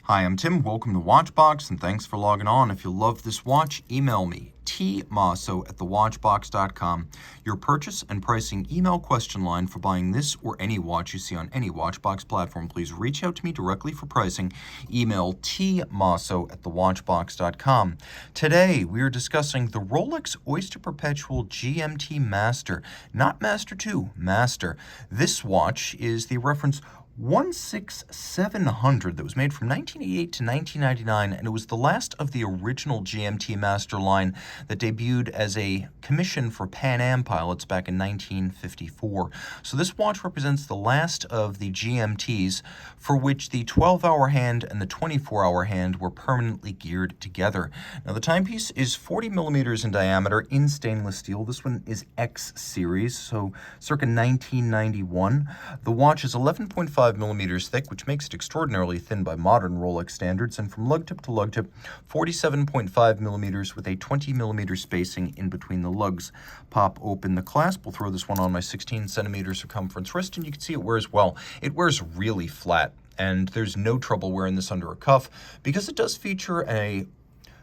Hi, I'm Tim. Welcome to Watchbox, and thanks for logging on. If you love this watch, email me, tmosso@thewatchbox.com. Your purchase and pricing email question line for buying this or any watch you see on any Watchbox platform. Please reach out to me directly for pricing. Email tmosso@thewatchbox.com. Today, we are discussing the Rolex Oyster Perpetual GMT-Master, not Master 2, Master. This watch is the reference 16700 that was made from 1988 to 1999, and it was the last of the original GMT Master line that debuted as a commission for Pan Am pilots back in 1954. So this watch represents the last of the GMTs for which the 12-hour hand and the 24-hour hand were permanently geared together. Now the timepiece is 40 millimeters in diameter in stainless steel. This one is X series, so circa 1991. The watch is 11.5 millimeters thick, which makes it extraordinarily thin by modern Rolex standards, and from lug tip to lug tip, 47.5 millimeters with a 20 millimeter spacing in between the lugs. Pop open the clasp. We'll throw this one on my 16 centimeter circumference wrist, and you can see it wears well. It wears really flat, and there's no trouble wearing this under a cuff because it does feature a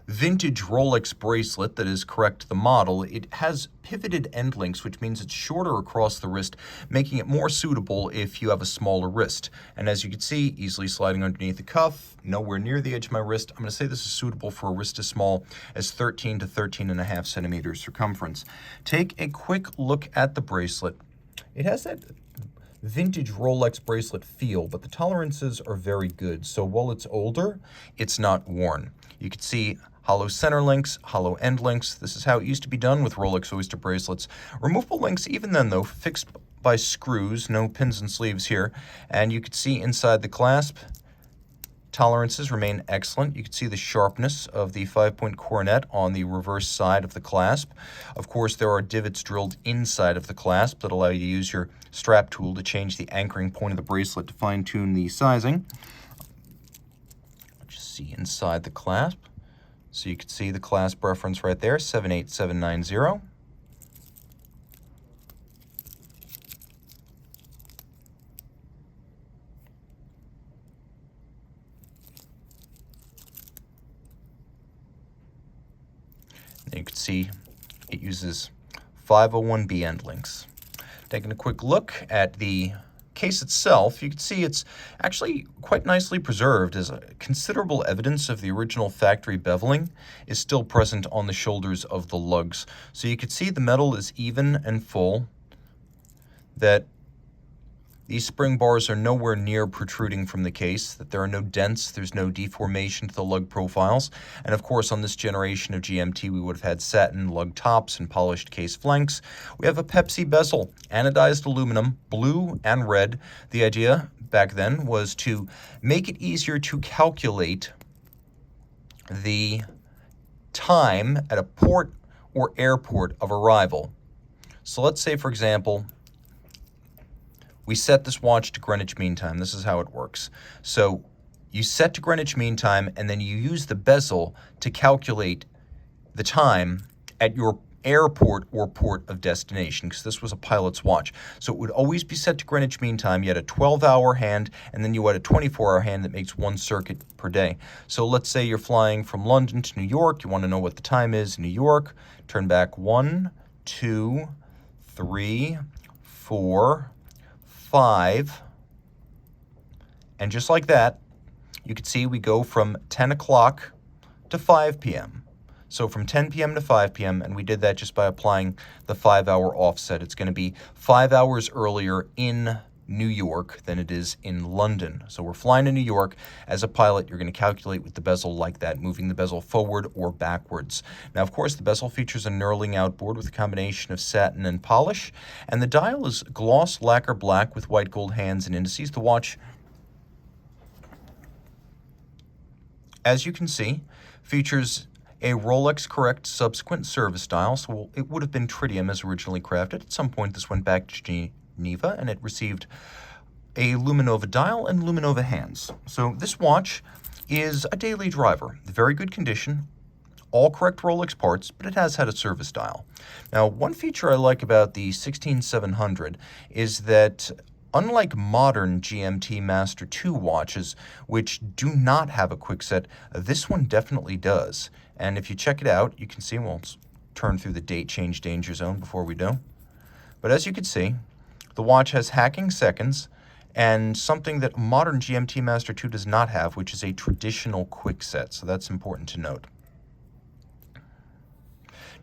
vintage Rolex bracelet that is correct to the model. It has pivoted end links, which means it's shorter across the wrist, making it more suitable if you have a smaller wrist. And as you can see, easily sliding underneath the cuff, nowhere near the edge of my wrist. I'm going to say this is suitable for a wrist as small as 13 to 13.5 centimeters circumference. Take a quick look at the bracelet. It has that vintage Rolex bracelet feel, but the tolerances are very good. So while it's older, it's not worn. You can see hollow center links, hollow end links. This is how it used to be done with Rolex Oyster bracelets. Removable links even then though, fixed by screws, no pins and sleeves here. And you can see inside the clasp, tolerances remain excellent. You can see the sharpness of the 5-point coronet on the reverse side of the clasp. Of course, there are divots drilled inside of the clasp that allow you to use your strap tool to change the anchoring point of the bracelet to fine-tune the sizing. Just see inside the clasp. So you can see the clasp reference right there, 78790. And you can see it uses 501B end links. Taking a quick look at the case itself, you can see it's actually quite nicely preserved, as considerable evidence of the original factory beveling is still present on the shoulders of the lugs. So you can see the metal is even and full, that these spring bars are nowhere near protruding from the case, that there are no dents, there's no deformation to the lug profiles. And of course, on this generation of GMT, we would have had satin lug tops and polished case flanks. We have a Pepsi bezel, anodized aluminum, blue and red. The idea back then was to make it easier to calculate the time at a port or airport of arrival. So let's say, for example, we set this watch to Greenwich Mean Time. This is how it works. So you set to Greenwich Mean Time, and then you use the bezel to calculate the time at your airport or port of destination, because this was a pilot's watch. So it would always be set to Greenwich Mean Time. You had a 12-hour hand, and then you had a 24-hour hand that makes one circuit per day. So let's say you're flying from London to New York. You want to know what the time is in New York. Turn back 1, 2, 3, 4, 5, and just like that, you can see we go from 10 o'clock to 5 p.m. So from 10 p.m. to 5 p.m., and we did that just by applying the 5-hour offset. It's going to be 5 hours earlier in New York than it is in London. So we're flying to New York. As a pilot, you're going to calculate with the bezel like that, moving the bezel forward or backwards. Now, of course, the bezel features a knurling outboard with a combination of satin and polish, and the dial is gloss lacquer black with white gold hands and indices. The watch, as you can see, features a Rolex correct subsequent service dial, so it would have been tritium as originally crafted. At some point, this went back to Geneva, and it received a Luminova dial and Luminova hands. So this watch is a daily driver, very good condition, all correct Rolex parts, but it has had a service dial. Now, one feature I like about the 16700 is that unlike modern GMT-Master 2 watches, which do not have a quick set, this one definitely does. And if you check it out, you can see, we'll turn through the date change danger zone before we do. But as you can see, the watch has hacking seconds and something that modern GMT-Master 2 does not have, which is a traditional quick set. So that's important to note.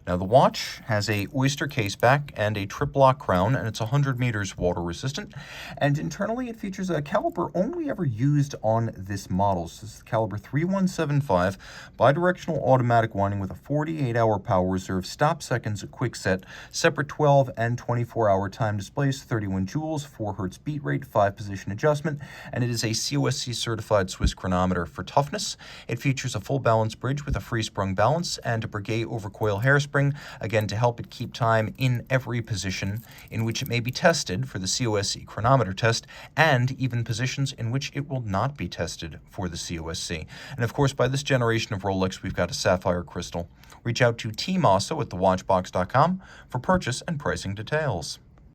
Now the watch has a Oyster case back and a trip-lock crown, and it's 100 meters water resistant. And internally it features a caliber only ever used on this model. So this is the caliber 3175, bidirectional automatic winding with a 48-hour power reserve, stop seconds, a quick set, separate 12 and 24-hour time displays, 31 joules, 4 hertz beat rate, 5-position adjustment, and it is a COSC certified Swiss chronometer. For toughness, it features a full balance bridge with a free sprung balance and a Breguet overcoil hairspring, again to help it keep time in every position in which it may be tested for the COSC chronometer test, and even positions in which it will not be tested for the COSC. And of course, by this generation of Rolex, we've got a sapphire crystal. Reach out to Team Mosso at thewatchbox.com for purchase and pricing details.